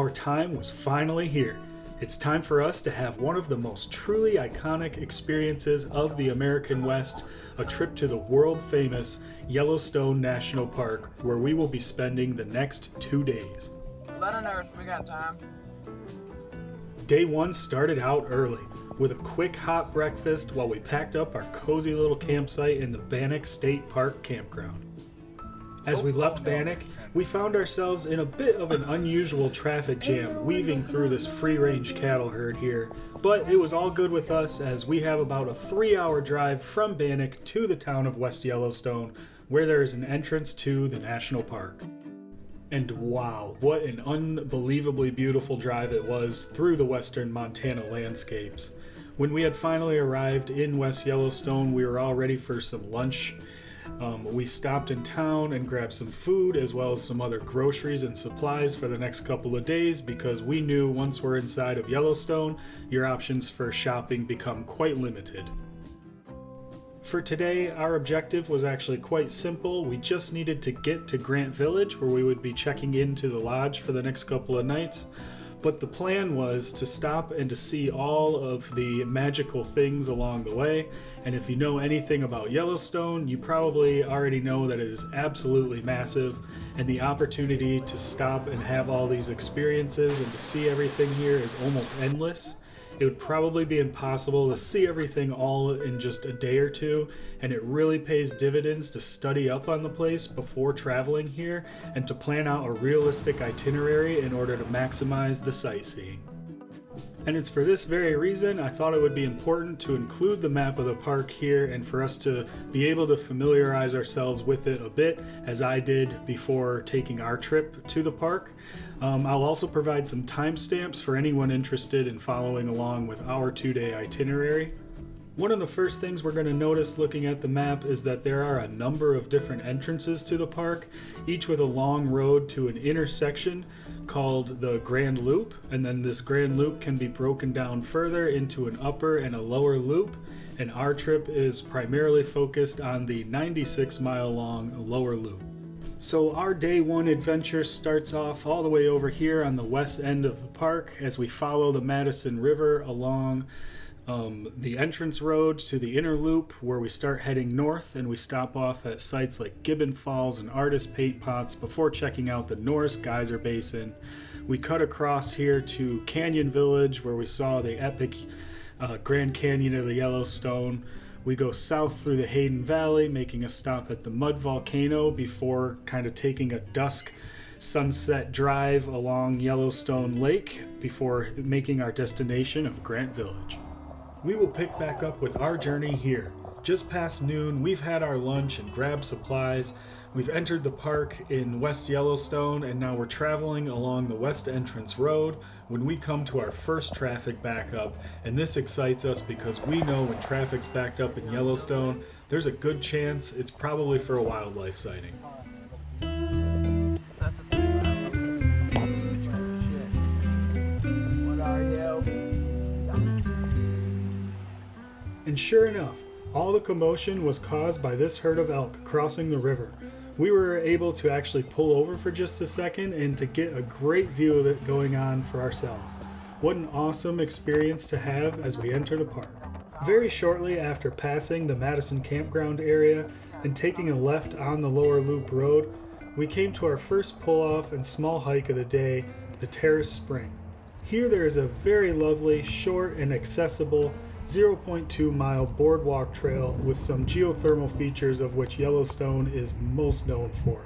Our time was finally here. It's time for us to have one of the most truly iconic experiences of the American West, a trip to the world-famous Yellowstone National Park, where we will be spending the next 2 days. Let her know, we got time. Day one started out early, with a quick hot breakfast while we packed up our cozy little campsite in the Bannock State Park campground. As we left Bannock, we found ourselves in a bit of an unusual traffic jam weaving through this free-range cattle herd here, but it was all good with us as we have about a 3-hour drive from Bannock to the town of West Yellowstone, where there is an entrance to the national park. And wow, what an unbelievably beautiful drive it was through the western Montana landscapes. When we had finally arrived in West Yellowstone, we were all ready for some lunch. We stopped in town and grabbed some food as well as some other groceries and supplies for the next couple of days because we knew once we're inside of Yellowstone, your options for shopping become quite limited. For today, our objective was actually quite simple. We just needed to get to Grant Village where we would be checking into the lodge for the next couple of nights. But the plan was to stop and to see all of the magical things along the way. And if you know anything about Yellowstone, you probably already know that it is absolutely massive. And the opportunity to stop and have all these experiences and to see everything here is almost endless. It would probably be impossible to see everything all in just a day or two, and it really pays dividends to study up on the place before traveling here and to plan out a realistic itinerary in order to maximize the sightseeing. And it's for this very reason I thought it would be important to include the map of the park here and for us to be able to familiarize ourselves with it a bit, as I did before taking our trip to the park. I'll also provide some timestamps for anyone interested in following along with our 2-day itinerary. One of the first things we're going to notice looking at the map is that there are a number of different entrances to the park, each with a long road to an intersection called the Grand Loop, and then this Grand Loop can be broken down further into an upper and a lower loop, and our trip is primarily focused on the 96-mile long lower loop. So our day one adventure starts off all the way over here on the west end of the park as we follow the Madison River along the entrance road to the inner loop, where we start heading north and we stop off at sites like Gibbon Falls and Paintpots before checking out the Norris Geyser Basin. We cut across here to Canyon Village, where we saw the epic Grand Canyon of the Yellowstone. We go south through the Hayden Valley, making a stop at the Mud Volcano before kind of taking a dusk sunset drive along Yellowstone Lake before making our destination of Grant Village. We will pick back up with our journey here. Just past noon, we've had our lunch and grabbed supplies. We've entered the park in West Yellowstone, and now we're traveling along the West Entrance Road when we come to our first traffic backup, and this excites us because we know when traffic's backed up in Yellowstone, there's a good chance it's probably for a wildlife sighting. And sure enough, all the commotion was caused by this herd of elk crossing the river. We were able to actually pull over for just a second and to get a great view of it going on for ourselves. What an awesome experience to have as we enter the park. Very shortly after passing the Madison campground area and taking a left on the lower loop road, we came to our first pull-off and small hike of the day, the Terrace Spring. Here there is a very lovely, short and accessible 0.2 mile boardwalk trail with some geothermal features of which Yellowstone is most known for.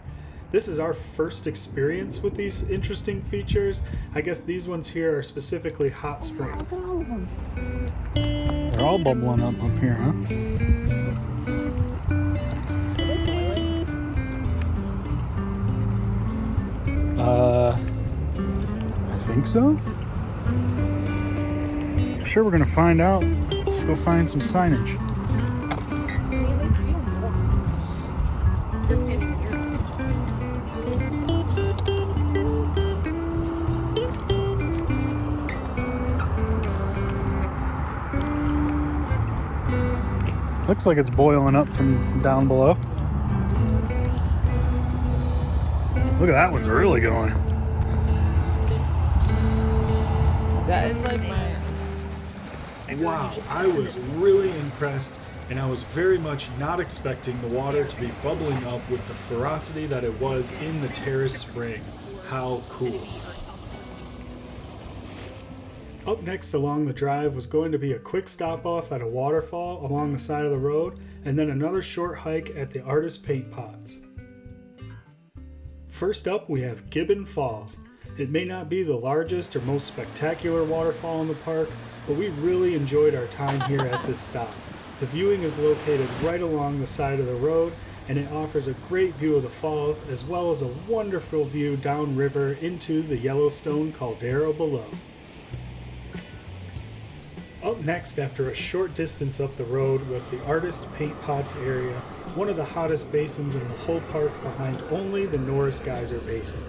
This is our first experience with these interesting features. I guess these ones here are specifically hot springs. Look at all of them. They're all bubbling up here, huh? I think so. Sure, we're gonna find out. Let's go find some signage. Looks like it's boiling up from down below. Look at that one's really going. That is like my... Wow, I was really impressed, and I was very much not expecting the water to be bubbling up with the ferocity that it was in the Terrace Spring. How cool. Up next along the drive was going to be a quick stop off at a waterfall along the side of the road, and then another short hike at the artist Paintpots. First up, we have Gibbon Falls. It may not be the largest or most spectacular waterfall in the park, but we really enjoyed our time here at this stop. The viewing is located right along the side of the road, and it offers a great view of the falls as well as a wonderful view downriver into the Yellowstone caldera below. Up next, after a short distance up the road, was the Artist Paintpots area, one of the hottest basins in the whole park behind only the Norris Geyser Basin.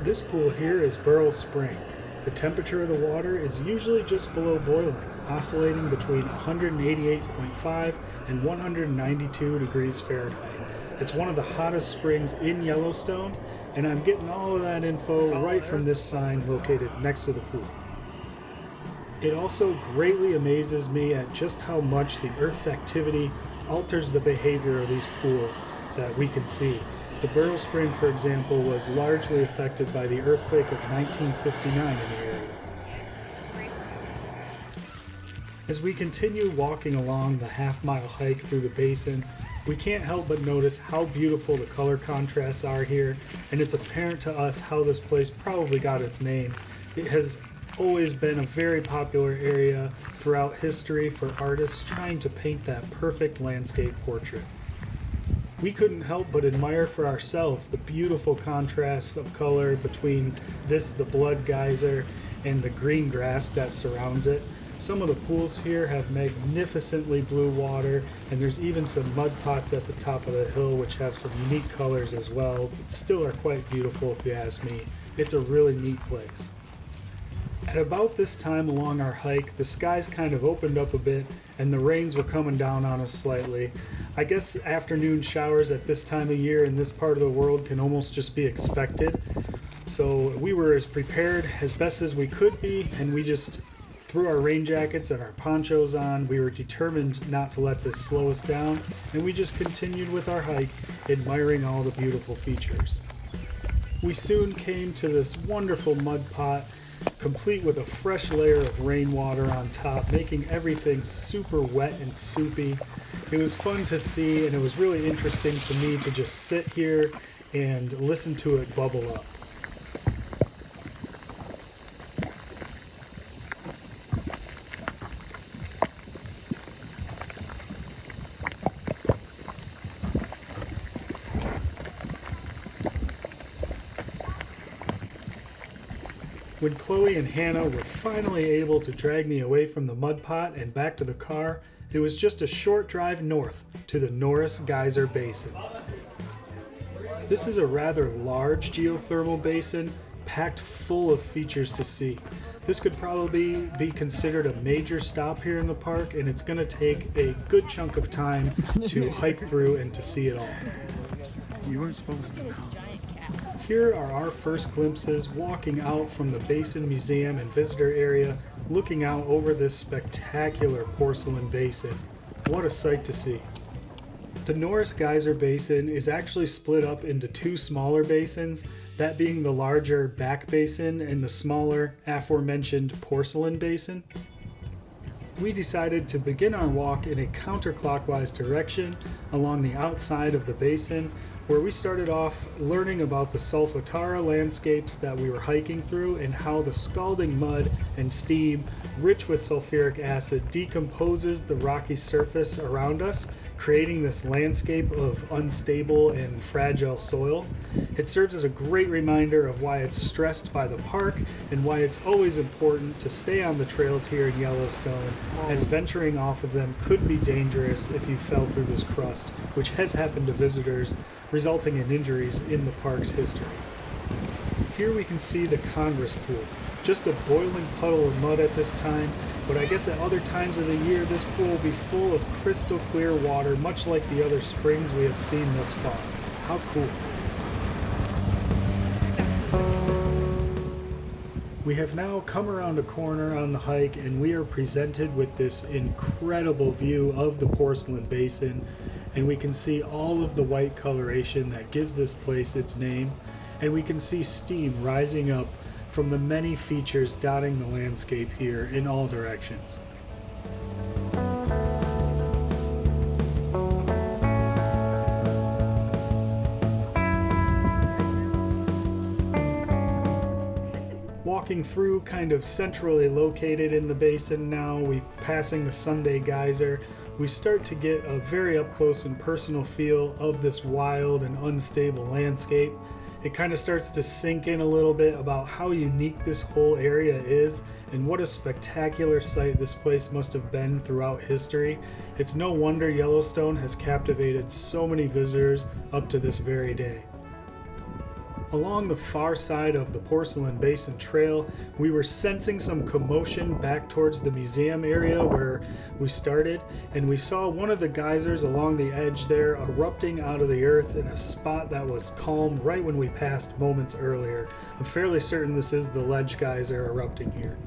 This pool here is Terrace Spring. The temperature of the water is usually just below boiling, oscillating between 188.5 and 192 degrees Fahrenheit. It's one of the hottest springs in Yellowstone, and I'm getting all of that info right from this sign located next to the pool. It also greatly amazes me at just how much the Earth's activity alters the behavior of these pools that we can see. The Terrace Spring, for example, was largely affected by the earthquake of 1959 in the area. As we continue walking along the half-mile hike through the basin, we can't help but notice how beautiful the color contrasts are here, and it's apparent to us how this place probably got its name. It has always been a very popular area throughout history for artists trying to paint that perfect landscape portrait. We couldn't help but admire for ourselves the beautiful contrast of color between the blood geyser, and the green grass that surrounds it. Some of the pools here have magnificently blue water, and there's even some mud pots at the top of the hill which have some unique colors as well, but still are quite beautiful if you ask me. It's a really neat place. At about this time along our hike, the skies kind of opened up a bit and the rains were coming down on us slightly. I guess afternoon showers at this time of year in this part of the world can almost just be expected. So we were as prepared as best as we could be, and we just threw our rain jackets and our ponchos on. We were determined not to let this slow us down, and we just continued with our hike, admiring all the beautiful features. We soon came to this wonderful mud pot, complete with a fresh layer of rainwater on top, making everything super wet and soupy. It was fun to see, and it was really interesting to me to just sit here and listen to it bubble up. When Chloe and Hannah were finally able to drag me away from the mud pot and back to the car, it was just a short drive north to the Norris Geyser Basin. This is a rather large geothermal basin, packed full of features to see. This could probably be considered a major stop here in the park, and it's going to take a good chunk of time to hike through and to see it all. You weren't supposed to. Here are our first glimpses walking out from the Basin Museum and Visitor area, looking out over this spectacular porcelain basin. What a sight to see. The Norris Geyser Basin is actually split up into two smaller basins, that being the larger back basin and the smaller aforementioned porcelain basin. We decided to begin our walk in a counterclockwise direction along the outside of the basin, where we started off learning about the Solfatara landscapes that we were hiking through and how the scalding mud and steam, rich with sulfuric acid, decomposes the rocky surface around us, creating this landscape of unstable and fragile soil. It serves as a great reminder of why it's stressed by the park and why it's always important to stay on the trails here in Yellowstone, as venturing off of them could be dangerous if you fell through this crust, which has happened to visitors, resulting in injuries in the park's history. Here we can see the Congress Pool, just a boiling puddle of mud at this time, but I guess at other times of the year this pool will be full of crystal clear water, much like the other springs we have seen thus far. How cool. We have now come around a corner on the hike and we are presented with this incredible view of the Porcelain Basin, and we can see all of the white coloration that gives this place its name, and we can see steam rising up from the many features dotting the landscape here in all directions. Walking through kind of centrally located in the basin now, we passing the Sunday Geyser, we start to get a very up close and personal feel of this wild and unstable landscape. It kind of starts to sink in a little bit about how unique this whole area is and what a spectacular sight this place must have been throughout history. It's no wonder Yellowstone has captivated so many visitors up to this very day. Along the far side of the Porcelain Basin Trail, we were sensing some commotion back towards the museum area where we started, and we saw one of the geysers along the edge there erupting out of the earth in a spot that was calm right when we passed moments earlier. I'm fairly certain this is the Ledge Geyser erupting here.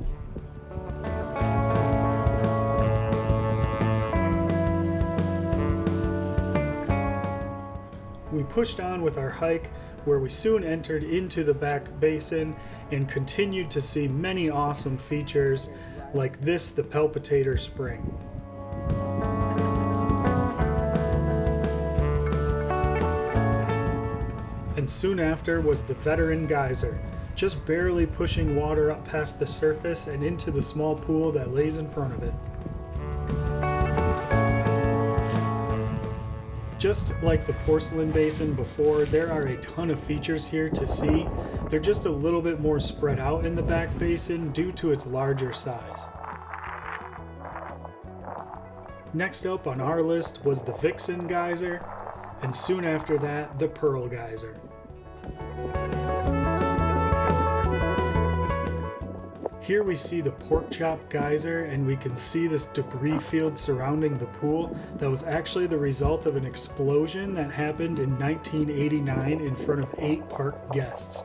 We pushed on with our hike, where we soon entered into the back basin and continued to see many awesome features like this, the Palpitator Spring. And soon after was the Veteran Geyser, just barely pushing water up past the surface and into the small pool that lays in front of it. Just like the Porcelain Basin before, there are a ton of features here to see. They're just a little bit more spread out in the back basin due to its larger size. Next up on our list was the Vixen Geyser, and soon after that, the Pearl Geyser. Here we see the Pork Chop Geyser, and we can see this debris field surrounding the pool that was actually the result of an explosion that happened in 1989 in front of 8 park guests.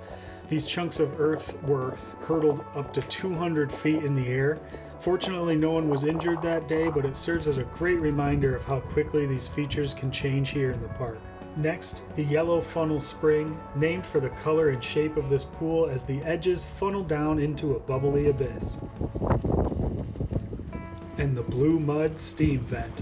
These chunks of earth were hurtled up to 200 feet in the air. Fortunately, no one was injured that day, but it serves as a great reminder of how quickly these features can change here in the park. Next, the Yellow Funnel Spring, named for the color and shape of this pool as the edges funnel down into a bubbly abyss. And the Blue Mud Steam Vent.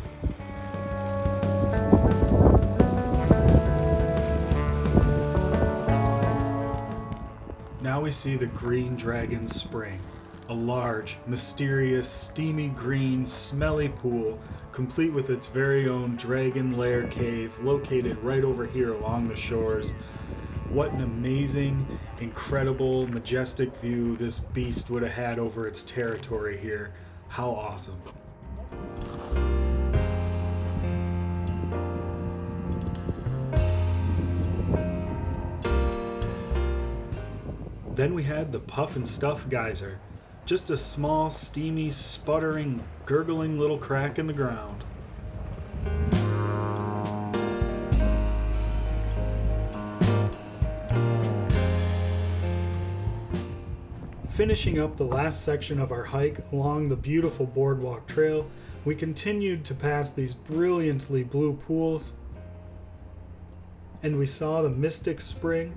Now we see the Green Dragon Spring, a large, mysterious, steamy green, smelly pool complete with its very own dragon lair cave located right over here along the shores. What an amazing, incredible, majestic view this beast would have had over its territory here. How awesome. Then we had the Puff and Stuff Geyser. Just a small, steamy, sputtering, gurgling little crack in the ground. Finishing up the last section of our hike along the beautiful boardwalk trail, we continued to pass these brilliantly blue pools, and we saw the Mystic Spring,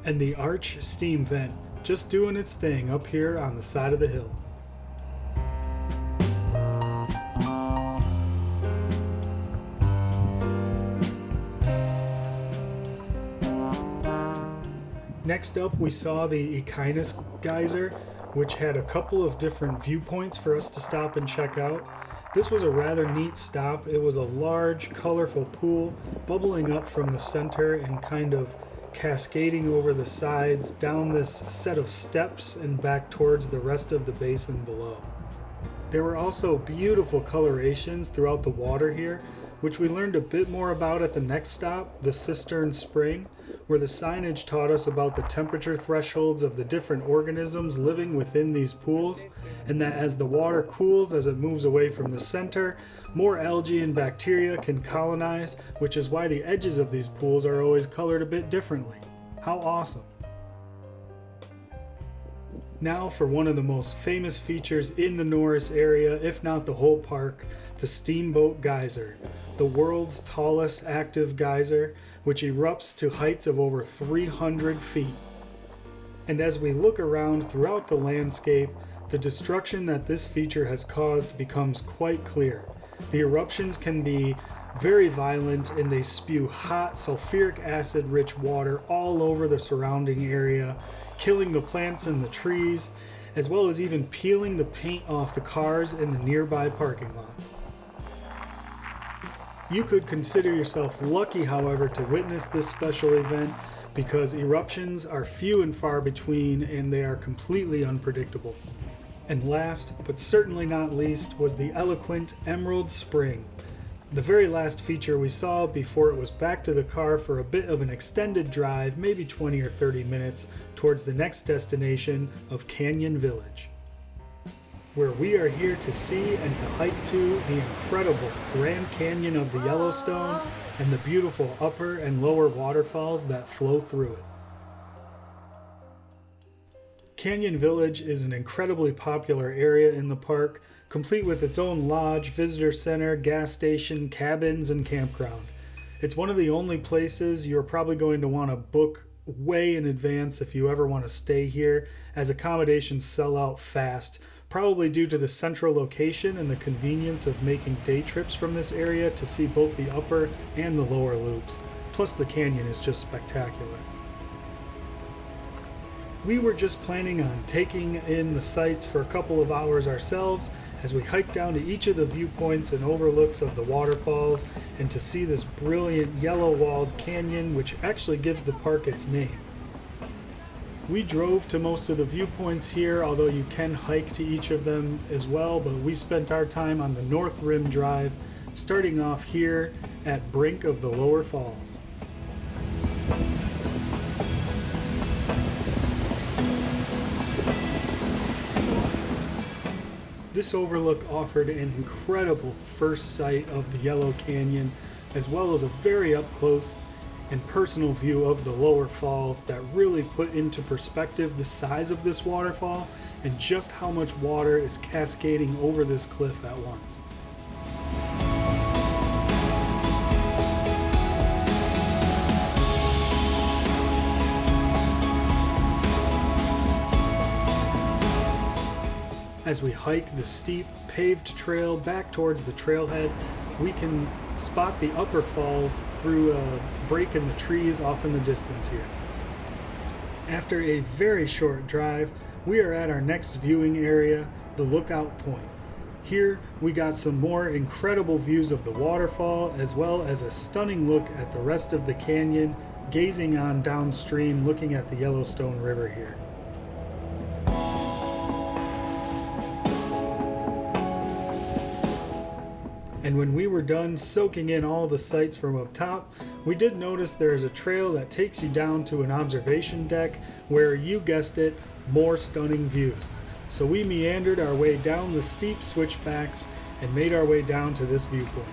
and the Arch Steam Vent, just doing its thing up here on the side of the hill. Next up, we saw the Encinos Geyser, which had a couple of different viewpoints for us to stop and check out. This was a rather neat stop. It was a large, colorful pool bubbling up from the center and kind of cascading over the sides down this set of steps and back towards the rest of the basin below. There were also beautiful colorations throughout the water here, which we learned a bit more about at the next stop, the Cistern Spring, where the signage taught us about the temperature thresholds of the different organisms living within these pools, and that as the water cools as it moves away from the center, more algae and bacteria can colonize, which is why the edges of these pools are always colored a bit differently. How awesome! Now for one of the most famous features in the Norris area, if not the whole park, the Steamboat Geyser, the world's tallest active geyser, which erupts to heights of over 300 feet. And as we look around throughout the landscape, the destruction that this feature has caused becomes quite clear. The eruptions can be very violent and they spew hot sulfuric acid rich water all over the surrounding area, killing the plants and the trees, as well as even peeling the paint off the cars in the nearby parking lot. You could consider yourself lucky, however, to witness this special event because eruptions are few and far between and they are completely unpredictable. And last, but certainly not least, was the eloquent Emerald Spring, the very last feature we saw before it was back to the car for a bit of an extended drive, maybe 20 or 30 minutes, towards the next destination of Canyon Village, where we are here to see and to hike to the incredible Grand Canyon of the Yellowstone and the beautiful upper and lower waterfalls that flow through it. Canyon Village is an incredibly popular area in the park, complete with its own lodge, visitor center, gas station, cabins, and campground. It's one of the only places you're probably going to want to book way in advance if you ever want to stay here, as accommodations sell out fast, probably due to the central location and the convenience of making day trips from this area to see both the upper and the lower loops. Plus the canyon is just spectacular. We were just planning on taking in the sights for a couple of hours ourselves as we hiked down to each of the viewpoints and overlooks of the waterfalls and to see this brilliant yellow-walled canyon which actually gives the park its name. We drove to most of the viewpoints here, although you can hike to each of them as well, but we spent our time on the North Rim Drive, starting off here at Brink of the Lower Falls. This overlook offered an incredible first sight of the Yellow Canyon, as well as a very up-close and personal view of the lower falls that really put into perspective the size of this waterfall and just how much water is cascading over this cliff at once. As we hike the steep, paved trail back towards the trailhead, we can spot the upper falls through a break in the trees off in the distance here. After a very short drive, we are at our next viewing area, the Lookout Point. Here, we got some more incredible views of the waterfall, as well as a stunning look at the rest of the canyon, gazing on downstream, looking at the Yellowstone River here. And when we were done soaking in all the sights from up top, we did notice there is a trail that takes you down to an observation deck where, you guessed it, more stunning views. So we meandered our way down the steep switchbacks and made our way down to this viewpoint.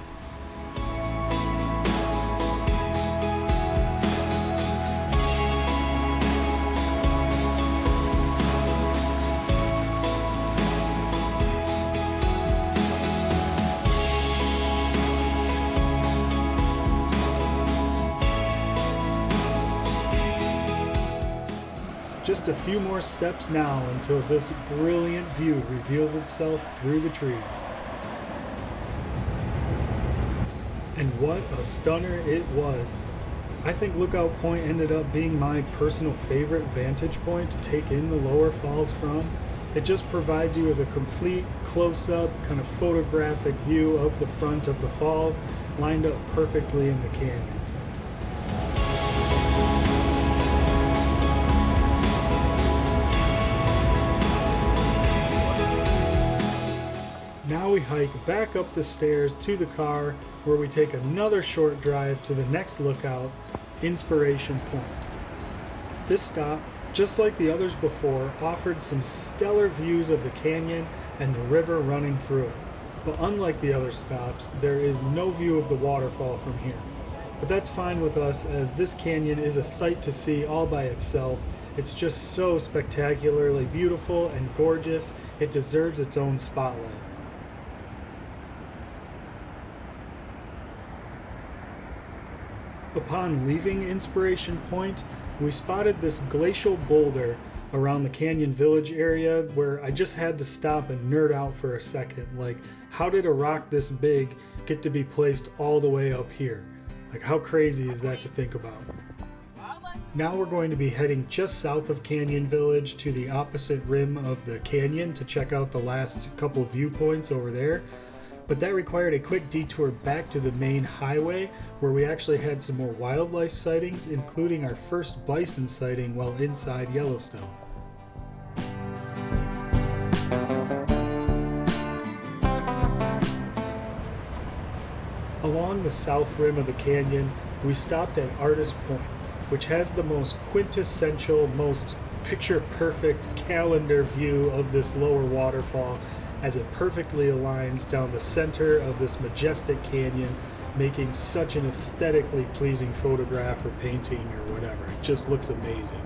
Just a few more steps now until this brilliant view reveals itself through the trees. And what a stunner it was. I think Lookout Point ended up being my personal favorite vantage point to take in the lower falls from. It just provides you with a complete close-up, kind of photographic view of the front of the falls, lined up perfectly in the canyon. Now we hike back up the stairs to the car, where we take another short drive to the next lookout, Inspiration Point. This stop, just like the others before, offered some stellar views of the canyon and the river running through it. But unlike the other stops, there is no view of the waterfall from here. But that's fine with us, as this canyon is a sight to see all by itself. It's just so spectacularly beautiful and gorgeous, it deserves its own spotlight. Upon leaving Inspiration Point, we spotted this glacial boulder around the canyon village area where I just had to stop and nerd out for a second. Like, how did a rock this big get to be placed all the way up here? Like, how crazy is that to think about? Now we're going to be heading just south of Canyon Village to the opposite rim of the canyon to check out the last couple viewpoints over there. But that required a quick detour back to the main highway, where we actually had some more wildlife sightings, including our first bison sighting while inside Yellowstone. Along the south rim of the canyon, we stopped at Artist Point, which has the most quintessential, most picture-perfect calendar view of this lower waterfall, as it perfectly aligns down the center of this majestic canyon, making such an aesthetically pleasing photograph or painting or whatever. It just looks amazing.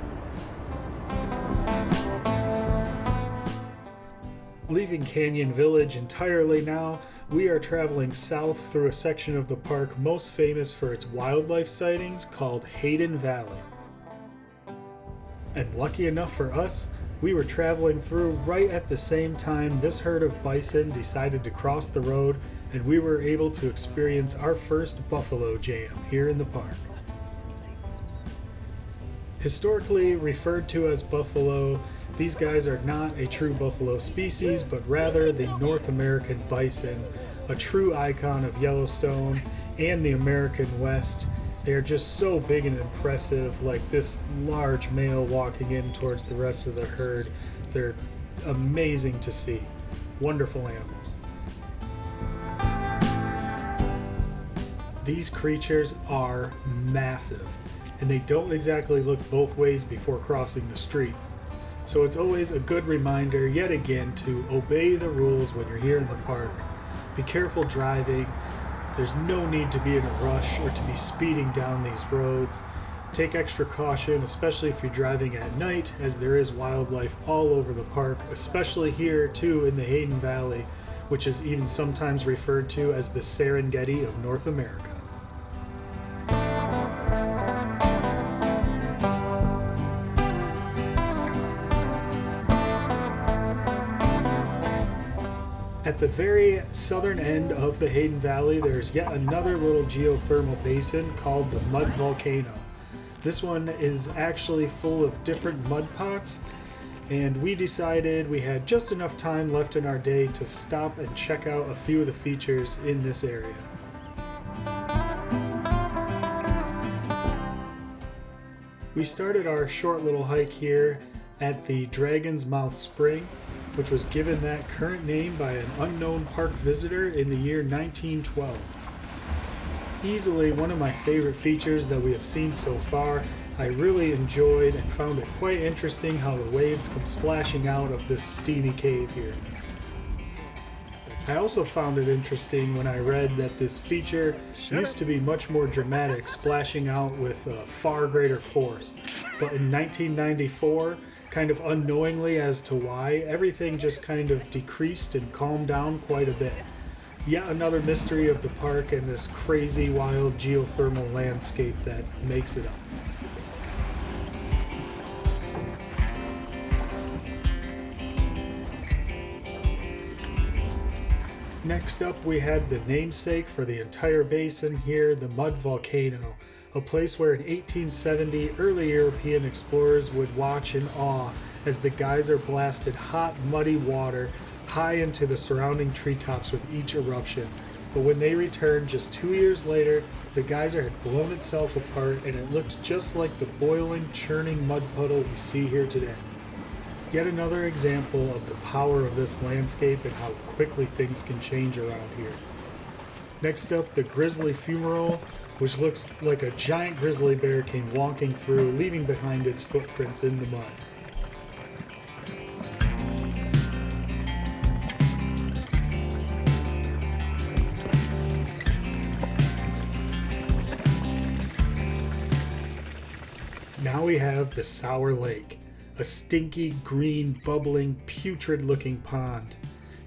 Leaving Canyon Village entirely now, we are traveling south through a section of the park most famous for its wildlife sightings called Hayden Valley. And lucky enough for us, we were traveling through right at the same time this herd of bison decided to cross the road, and we were able to experience our first buffalo jam here in the park. Historically referred to as buffalo, these guys are not a true buffalo species, but rather the North American bison, a true icon of Yellowstone and the American West. They are just so big and impressive, like this large male walking in towards the rest of the herd. They're amazing to see. Wonderful animals. These creatures are massive, and they don't exactly look both ways before crossing the street. So it's always a good reminder, yet again, to obey the rules when you're here in the park. Be careful driving. There's no need to be in a rush or to be speeding down these roads. Take extra caution, especially if you're driving at night, as there is wildlife all over the park, especially here too in the Hayden Valley, which is even sometimes referred to as the Serengeti of North America. At the very southern end of the Hayden Valley, there's yet another little geothermal basin called the Mud Volcano. This one is actually full of different mud pots, and we decided we had just enough time left in our day to stop and check out a few of the features in this area. We started our short little hike here at the Dragon's Mouth Spring, which was given that current name by an unknown park visitor in the year 1912. Easily one of my favorite features that we have seen so far. I really enjoyed and found it quite interesting how the waves come splashing out of this steamy cave here. I also found it interesting when I read that this feature used to be much more dramatic, splashing out with far greater force. But in 1994, kind of unknowingly as to why, everything just kind of decreased and calmed down quite a bit. Yet another mystery of the park and this crazy wild geothermal landscape that makes it up. Next up, we had the namesake for the entire basin here, the Mud Volcano, a place where in 1870 early European explorers would watch in awe as the geyser blasted hot, muddy water high into the surrounding treetops with each eruption. But when they returned just 2 years later, the geyser had blown itself apart and it looked just like the boiling, churning mud puddle we see here today. Yet another example of the power of this landscape and how quickly things can change around here. Next up, the Grizzly Fumarole, which looks like a giant grizzly bear came walking through, leaving behind its footprints in the mud. Now we have the Sour Lake, a stinky, green, bubbling, putrid-looking pond.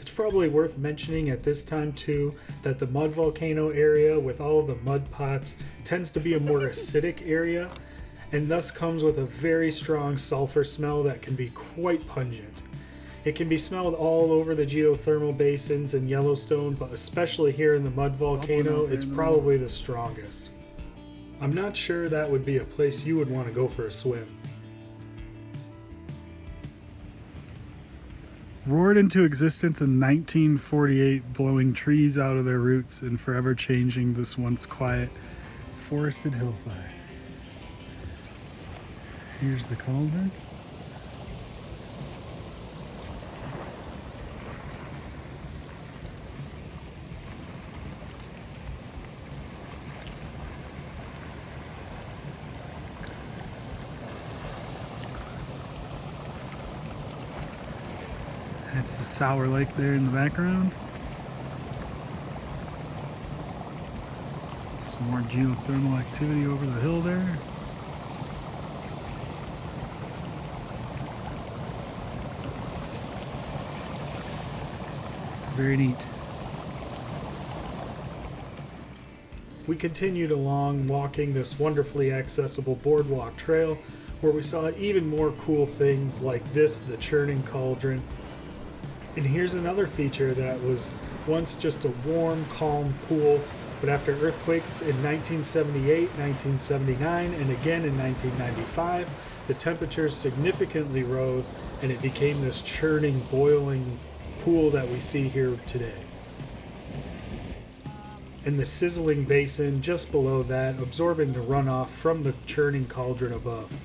It's probably worth mentioning at this time too that the mud volcano area with all of the mud pots tends to be a more acidic area and thus comes with a very strong sulfur smell that can be quite pungent. It can be smelled all over the geothermal basins in Yellowstone, but especially here in the mud volcano, it's probably the strongest. I'm not sure that would be a place you would want to go for a swim. Roared into existence in 1948, blowing trees out of their roots and forever changing this once quiet, forested hillside. Here's the cauldron. That's the Sour Lake there in the background. Some more geothermal activity over the hill there. Very neat. We continued along, walking this wonderfully accessible boardwalk trail where we saw even more cool things like this, the churning cauldron. And here's another feature that was once just a warm, calm pool, but after earthquakes in 1978, 1979, and again in 1995, the temperatures significantly rose and it became this churning, boiling pool that we see here today. And the sizzling basin just below that, absorbing the runoff from the churning cauldron above.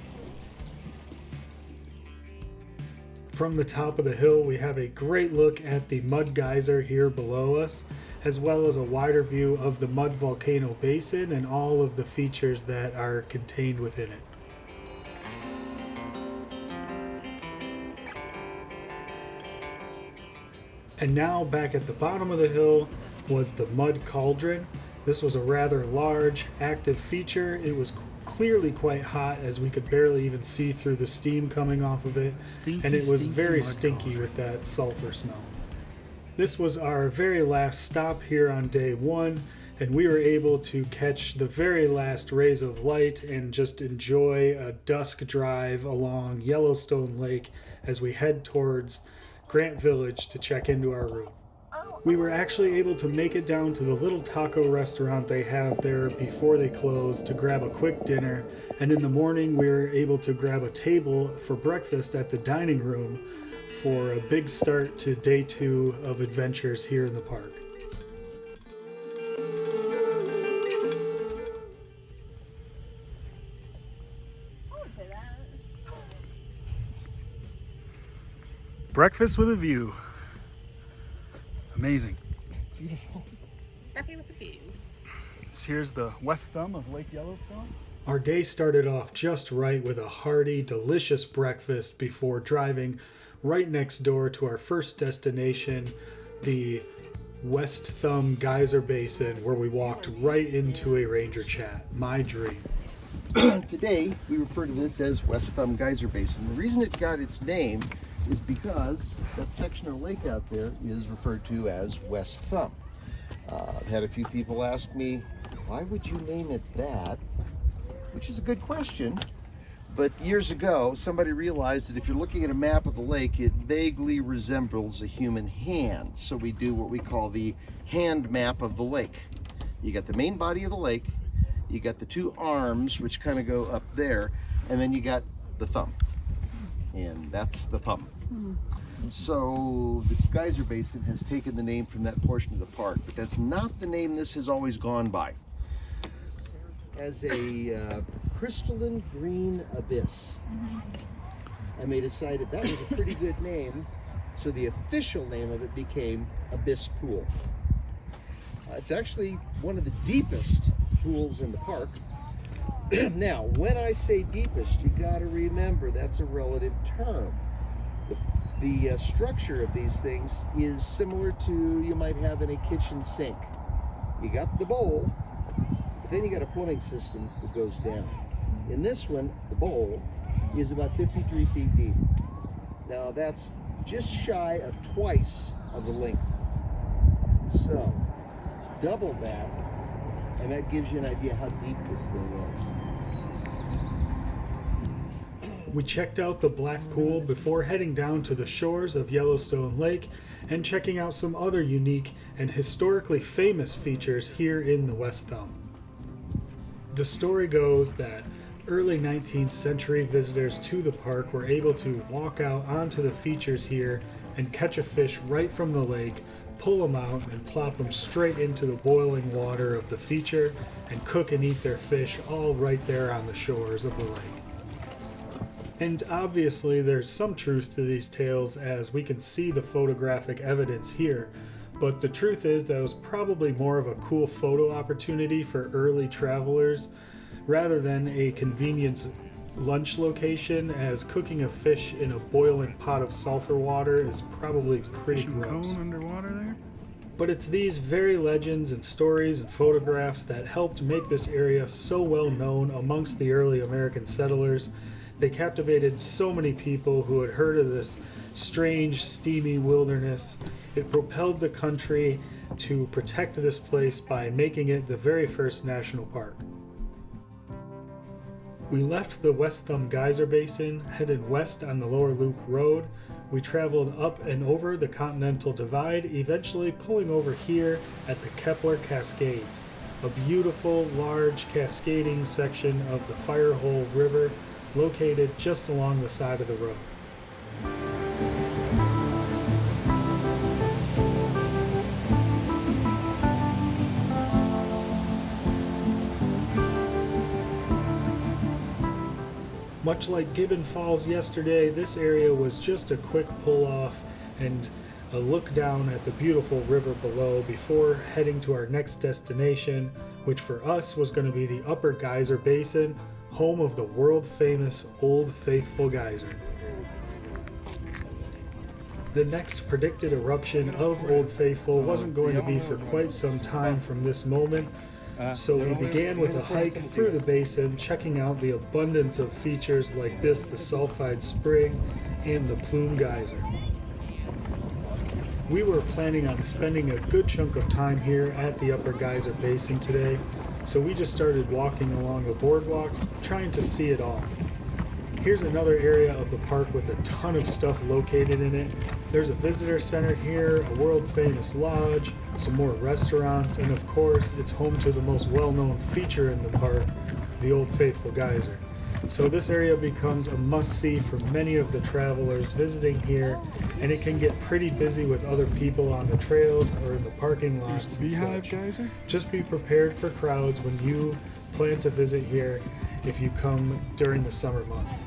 From the top of the hill, we have a great look at the mud geyser here below us, as well as a wider view of the mud volcano basin and all of the features that are contained within it. And now back at the bottom of the hill was the mud cauldron. This was a rather large, active feature. It was clearly quite hot as we could barely even see through the steam coming off of it, and it was very stinky with that sulfur smell. This was our very last stop here on day one, and we were able to catch the very last rays of light and just enjoy a dusk drive along Yellowstone Lake as we head towards Grant Village to check into our room. We were actually able to make it down to the little taco restaurant they have there before they close to grab a quick dinner, and in the morning we were able to grab a table for breakfast at the dining room for a big start to day 2 of adventures here in the park. Breakfast with a view. Amazing. Beautiful. Happy with the view. Here's the west thumb of Lake Yellowstone. Our day started off just right with a hearty, delicious breakfast before driving right next door to our first destination, the West Thumb Geyser Basin, where we walked right into a ranger chat. My dream. Today, we refer to this as West Thumb Geyser Basin. The reason it got its name is because that section of lake out there is referred to as West Thumb. I've had a few people ask me, why would you name it that? Which is a good question. But years ago, somebody realized that if you're looking at a map of the lake, it vaguely resembles a human hand. So we do what we call the hand map of the lake. You got the main body of the lake, you got the two arms, which kind of go up there, and then you got the thumb. And that's the thumb. So the Geyser Basin has taken the name from that portion of the park, but that's not the name this has always gone by. As a crystalline green abyss. and they decided that was a pretty good name, so the official name of it became Abyss Pool. It's actually one of the deepest pools in the park. Now, when I say deepest, you got to remember that's a relative term. The structure of these things is similar to you might have in a kitchen sink. You got the bowl, but then you got a plumbing system that goes down. In this one, the bowl is about 53 feet deep. Now that's just shy of twice of the length. So double that, and that gives you an idea how deep this thing is. We checked out the Black Pool before heading down to the shores of Yellowstone Lake and checking out some other unique and historically famous features here in the West Thumb. The story goes that early 19th century visitors to the park were able to walk out onto the features here and catch a fish right from the lake, pull them out and plop them straight into the boiling water of the feature and cook and eat their fish all right there on the shores of the lake. And obviously there's some truth to these tales as we can see the photographic evidence here, but the truth is that it was probably more of a cool photo opportunity for early travelers rather than a convenience lunch location, as cooking a fish in a boiling pot of sulfur water is probably pretty gross. Cone underwater there? But it's these very legends and stories and photographs that helped make this area so well known amongst the early American settlers. They captivated so many people who had heard of this strange, steamy wilderness. It propelled the country to protect this place by making it the very first national park. We left the West Thumb Geyser Basin, headed west on the Lower Loop Road. We traveled up and over the Continental Divide, eventually pulling over here at the Kepler Cascades, a beautiful, large, cascading section of the Firehole River located just along the side of the road. Much like Gibbon Falls yesterday, this area was just a quick pull-off and a look down at the beautiful river below before heading to our next destination, which for us was going to be the Upper Geyser Basin, home of the world-famous Old Faithful Geyser. The next predicted eruption of Old Faithful wasn't going to be for quite some time from this moment, so we began with a hike through the basin, checking out the abundance of features like this, the Sulphide Spring and the Plume Geyser. We were planning on spending a good chunk of time here at the Upper Geyser Basin today, so we just started walking along the boardwalks, trying to see it all. Here's another area of the park with a ton of stuff located in it. There's a visitor center here, a world-famous lodge, some more restaurants, and of course, it's home to the most well-known feature in the park, the Old Faithful Geyser. So this area becomes a must-see for many of the travelers visiting here, and it can get pretty busy with other people on the trails or in the parking lots and Beehive such. Geyser? Just be prepared for crowds when you plan to visit here if you come during the summer months.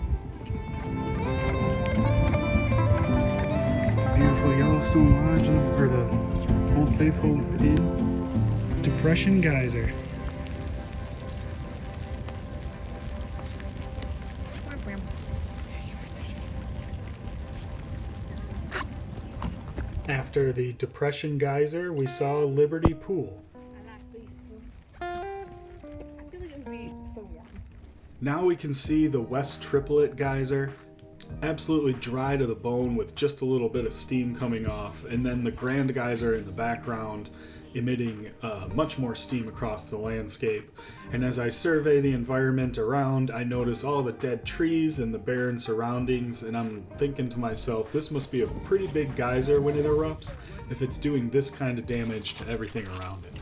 Beautiful Yellowstone Lodge, or the Old Faithful Inn. Depression Geyser. After the Depression Geyser, we saw Liberty Pool. I like these. I feel like it would be so warm. Now we can see the West Triplet Geyser, absolutely dry to the bone with just a little bit of steam coming off, and then the Grand Geyser in the background emitting much more steam across the landscape. And as I survey the environment around, I notice all the dead trees and the barren surroundings, and I'm thinking to myself, this must be a pretty big geyser when it erupts if it's doing this kind of damage to everything around it.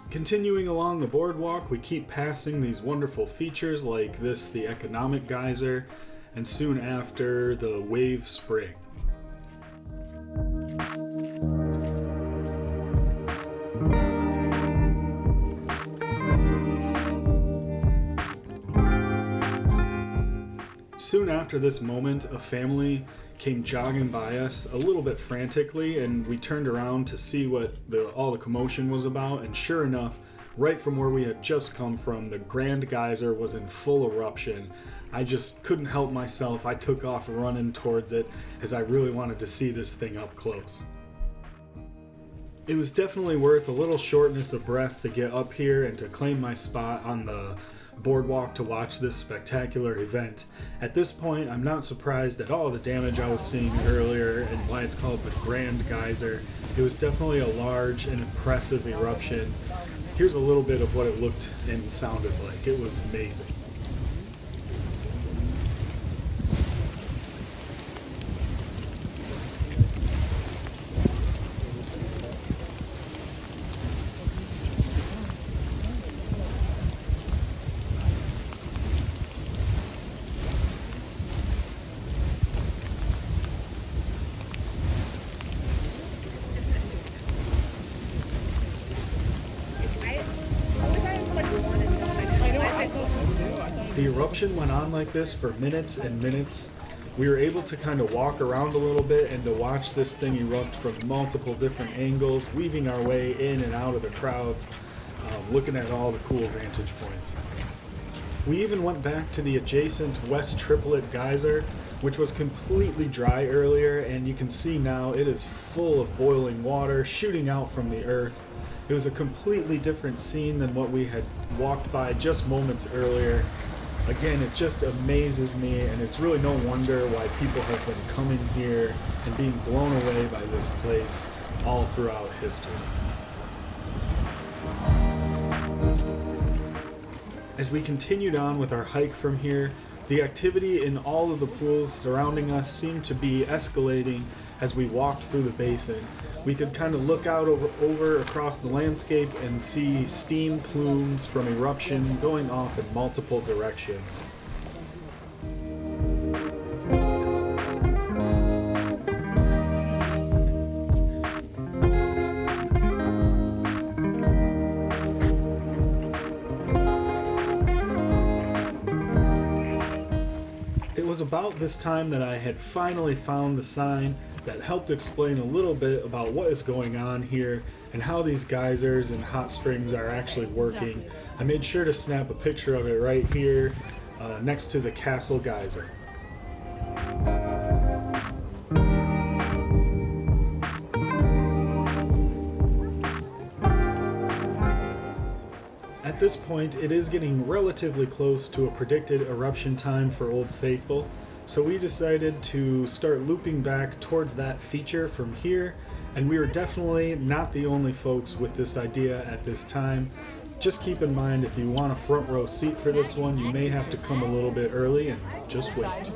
Continuing along the boardwalk, we keep passing these wonderful features like this, the Economic Geyser, and soon after, the Wave Spring. Soon after this moment, a family came jogging by us a little bit frantically, and we turned around to see what all the commotion was about, and sure enough, right from where we had just come from, the Grand Geyser was in full eruption. I just couldn't help myself. I took off running towards it as I really wanted to see this thing up close. It was definitely worth a little shortness of breath to get up here and to claim my spot on the boardwalk to watch this spectacular event. At this point, I'm not surprised at all the damage I was seeing earlier and why it's called the Grand Geyser. It was definitely a large and impressive eruption. Here's a little bit of what it looked and sounded like. It was amazing. The eruption went on like this for minutes and minutes. We were able to kind of walk around a little bit and to watch this thing erupt from multiple different angles, weaving our way in and out of the crowds, looking at all the cool vantage points. We even went back to the adjacent West Triplet Geyser, which was completely dry earlier, and you can see now it is full of boiling water shooting out from the earth. It was a completely different scene than what we had walked by just moments earlier. Again, it just amazes me, and it's really no wonder why people have been coming here and being blown away by this place all throughout history. As we continued on with our hike from here, the activity in all of the pools surrounding us seemed to be escalating as we walked through the basin. We could kind of look out over across the landscape and see steam plumes from eruption going off in multiple directions. It was about this time that I had finally found the sign that helped explain a little bit about what is going on here and how these geysers and hot springs are actually working. I made sure to snap a picture of it right here next to the Castle Geyser. At this point, it is getting relatively close to a predicted eruption time for Old Faithful, so we decided to start looping back towards that feature from here, and we are definitely not the only folks with this idea at this time. Just keep in mind, if you want a front row seat for this one, you may have to come a little bit early and just wait.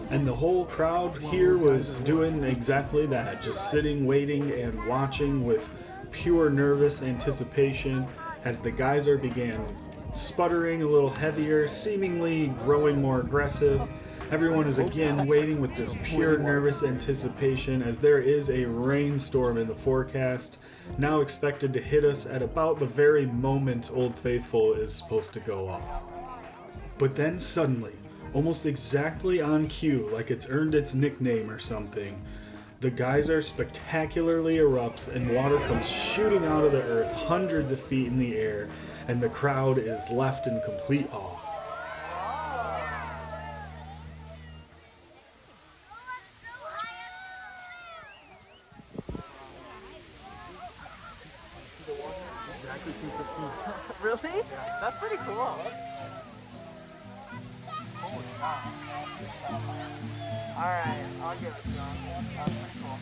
And the whole crowd here was doing exactly that, just sitting, waiting, and watching with pure nervous anticipation as the geyser began sputtering a little heavier, seemingly growing more aggressive. Everyone is again waiting with this pure nervous anticipation as there is a rainstorm in the forecast, now expected to hit us at about the very moment Old Faithful is supposed to go off. But then suddenly, almost exactly on cue, like it's earned its nickname or something, the geyser spectacularly erupts and water comes shooting out of the earth hundreds of feet in the air, and the crowd is left in complete awe. Really? That's pretty cool. Holy cow. Alright, I'll give it to him. That's pretty cool.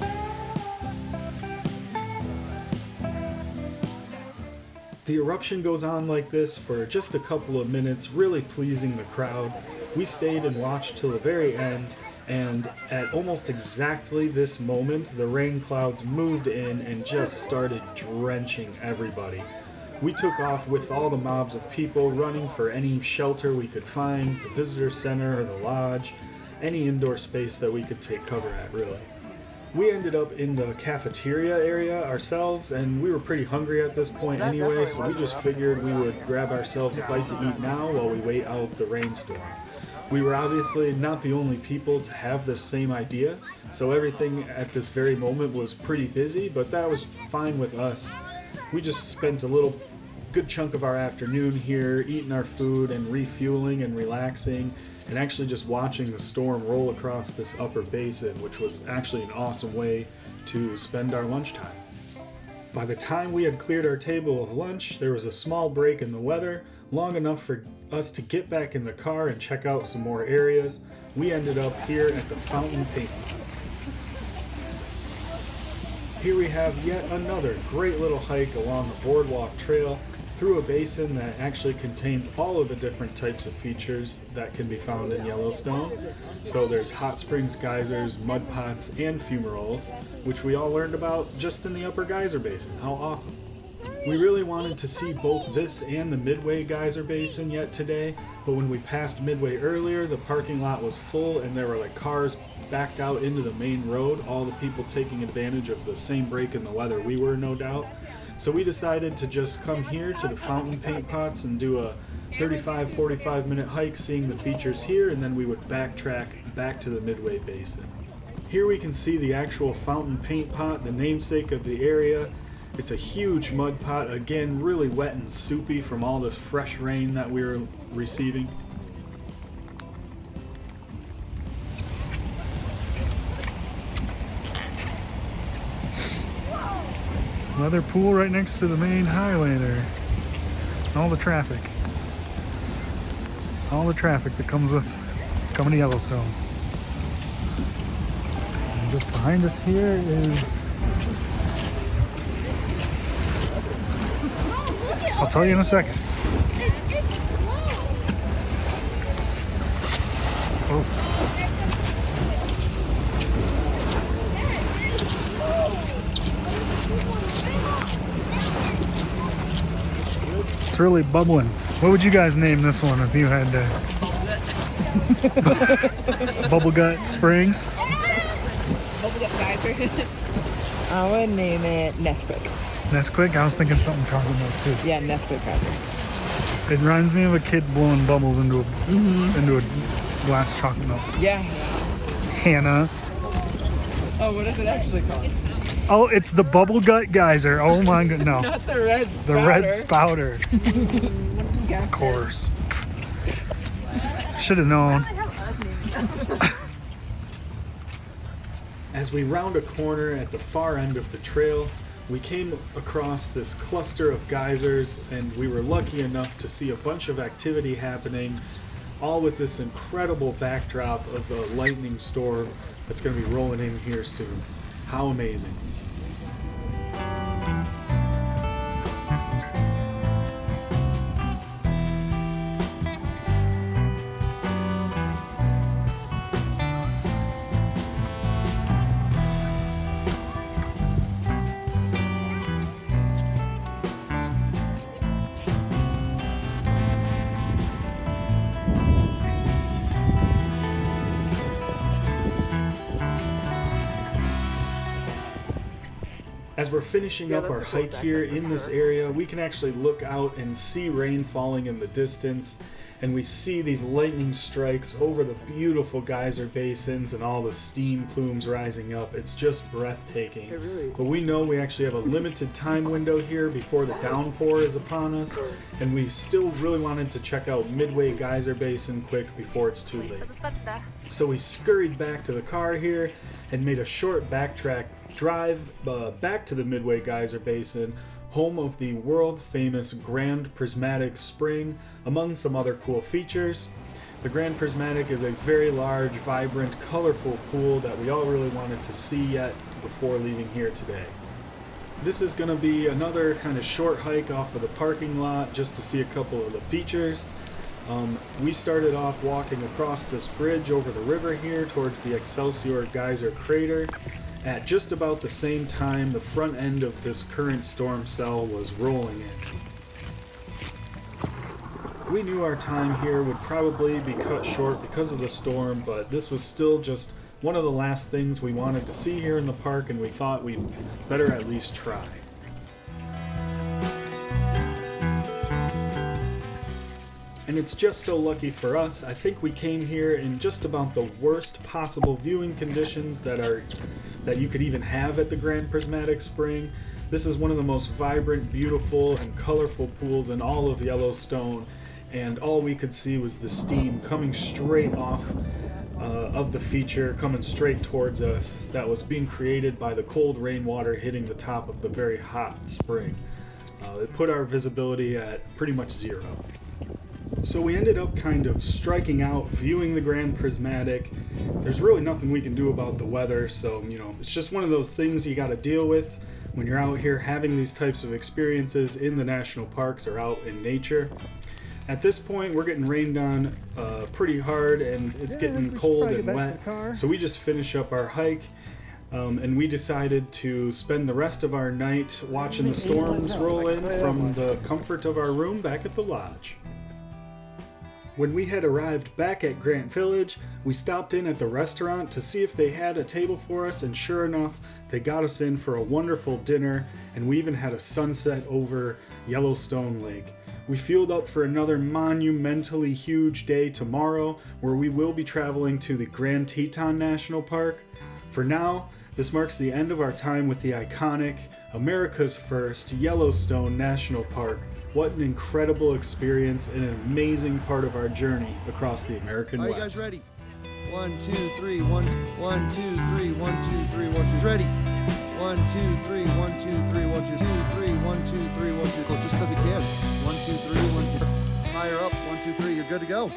The eruption goes on like this for just a couple of minutes, really pleasing the crowd. We stayed and watched till the very end, and at almost exactly this moment, the rain clouds moved in and just started drenching everybody. We took off with all the mobs of people running for any shelter we could find, the visitor center or the lodge, any indoor space that we could take cover at, really. We ended up in the cafeteria area ourselves, and we were pretty hungry at this point anyway, so we just figured we would grab ourselves a bite to eat now while we wait out the rainstorm. We were obviously not the only people to have this same idea, so everything at this very moment was pretty busy, but that was fine with us. We just spent a good chunk of our afternoon here eating our food and refueling and relaxing and actually just watching the storm roll across this upper basin, which was actually an awesome way to spend our lunchtime. By the time we had cleared our table of lunch, there was a small break in the weather, long enough for us to get back in the car and check out some more areas. We ended up here at the Fountain Paintpots. Here we have yet another great little hike along the boardwalk trail through a basin that actually contains all of the different types of features that can be found in Yellowstone. So there's hot springs, geysers, mud pots, and fumaroles, which we all learned about just in the upper geyser basin. How awesome. We really wanted to see both this and the Midway geyser basin yet today, but when we passed Midway earlier, the parking lot was full and there were cars backed out into the main road, all the people taking advantage of the same break in the weather we were, no doubt. So we decided to just come here to the Fountain Paintpots and do a 35-45 minute hike seeing the features here, and then we would backtrack back to the Midway Basin. Here we can see the actual Fountain Paintpot, the namesake of the area. It's a huge mud pot, again really wet and soupy from all this fresh rain that we were receiving. Another pool right next to the main highway there. All the traffic. All the traffic that comes with coming to Yellowstone. And just behind us here is... I'll tell you in a second. Oh. It's really bubbling. What would you guys name this one if you had Bubble Gut Springs? Bubble Gut Geyser. I would name it Nesquik. Nesquik? I was thinking something chocolate milk too. Yeah, Nesquik Geyser. It reminds me of a kid blowing bubbles into a glass of chocolate milk. Yeah. Hannah. Oh, what is it actually called? Oh, it's the Bubble Gut Geyser. Oh my god, no. Not the red spouter. The red spouter. Of course. Should have known. As we round a corner at the far end of the trail, we came across this cluster of geysers, and we were lucky enough to see a bunch of activity happening, all with this incredible backdrop of the lightning storm that's going to be rolling in here soon. How amazing. As we're finishing up our hike here in this area, we can actually look out and see rain falling in the distance, and we see these lightning strikes over the beautiful geyser basins and all the steam plumes rising up. It's just breathtaking. But we know we actually have a limited time window here before the downpour is upon us, and we still really wanted to check out Midway Geyser Basin quick before it's too late. So we scurried back to the car here and made a short backtrack drive back to the Midway Geyser Basin, home of the world-famous Grand Prismatic Spring, among some other cool features. The Grand Prismatic is a very large, vibrant, colorful pool that we all really wanted to see yet before leaving here today. This is going to be another kind of short hike off of the parking lot just to see a couple of the features. We started off walking across this bridge over the river here towards the Excelsior Geyser crater. At just about the same time, the front end of this current storm cell was rolling in. We knew our time here would probably be cut short because of the storm, but this was still just one of the last things we wanted to see here in the park, and we thought we'd better at least try. And it's just so lucky for us. I think we came here in just about the worst possible viewing conditions that you could even have at the Grand Prismatic Spring. This is one of the most vibrant, beautiful, and colorful pools in all of Yellowstone, and all we could see was the steam coming straight off of the feature, coming straight towards us, that was being created by the cold rainwater hitting the top of the very hot spring. It put our visibility at pretty much zero. So we ended up kind of striking out, viewing the Grand Prismatic. There's really nothing we can do about the weather, so it's just one of those things you got to deal with when you're out here having these types of experiences in the national parks or out in nature. At this point, we're getting rained on pretty hard, and it's getting cold and wet, so we just finish up our hike. And we decided to spend the rest of our night watching the storms roll in from the comfort of our room back at the lodge. When we had arrived back at Grant Village, we stopped in at the restaurant to see if they had a table for us, and sure enough, they got us in for a wonderful dinner, and we even had a sunset over Yellowstone Lake. We fueled up for another monumentally huge day tomorrow, where we will be traveling to the Grand Teton National Park. For now, this marks the end of our time with the iconic, America's first Yellowstone National Park. What an incredible experience and an amazing part of our journey across the American West. Are you guys ready? 1, 2, 3, 1, 1, 2, 3, 1, 2, 3, 1, 2, ready? 1, 2, 3, 1, 2, 3, 1, 2, 2, 3, 1, 2, 3, 1, 2, go just because we can. 1, 2, 3, 1, 2. Higher up, 1, 2, 3, you're good to go.